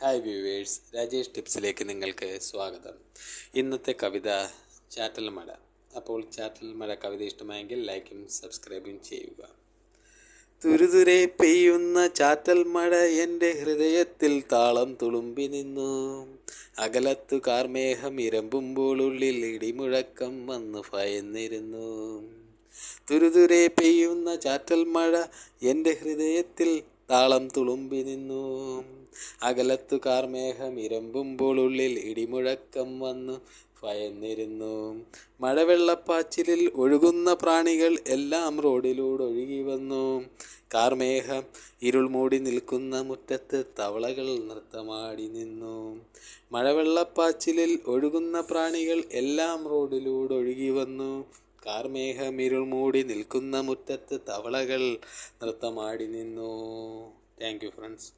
Hi viewers, Rajesh ടിപ്സിലേക്ക് നിങ്ങൾക്ക് സ്വാഗതം. ഇന്നത്തെ കവിത ചാറ്റൽ മഴ. അപ്പോൾ ചാറ്റൽ മഴ കവിത ഇഷ്ടമായെങ്കിൽ ലൈക്കും സബ്സ്ക്രൈബും ചെയ്യുക. തുരുതുരെ പെയ്യുന്ന ചാറ്റൽ മഴ എൻ്റെ ഹൃദയത്തിൽ താളം തുളുമ്പി നിന്നു. അകലത്തു കാർമേഘം ഇരമ്പുമ്പോൾ ഉള്ളിൽ ഇടിമുഴക്കം വന്നു ഭയന്നിരുന്നു. തുരുതുരെ പെയ്യുന്ന ചാറ്റൽ മഴ എൻ്റെ ഹൃദയത്തിൽ താളം തുളുമ്പി നിന്നു. അകലത്തു കാർമേഘം ഇരമ്പുമ്പോൾ ഉള്ളിൽ ഇടിമുഴക്കം വന്നു ഭയന്നിരുന്നു. മഴവെള്ളപ്പാച്ചിലിൽ ഒഴുകുന്ന പ്രാണികൾ എല്ലാം റോഡിലൂടെ ഒഴുകി വന്നു. കാർമേഘം ഇരുൾ മൂടി നിൽക്കുന്ന മുറ്റത്ത് തവളകൾ നൃത്തമാടി നിന്നു. മഴവെള്ളപ്പാച്ചിലിൽ ഒഴുകുന്ന പ്രാണികൾ എല്ലാം റോഡിലൂടെ ഒഴുകി വന്നു. കാർമേഘം ഇരുൾ മൂടി നിൽക്കുന്ന മുറ്റത്ത് തവളകൾ നൃത്തമാടി നിന്നു. Thank you friends.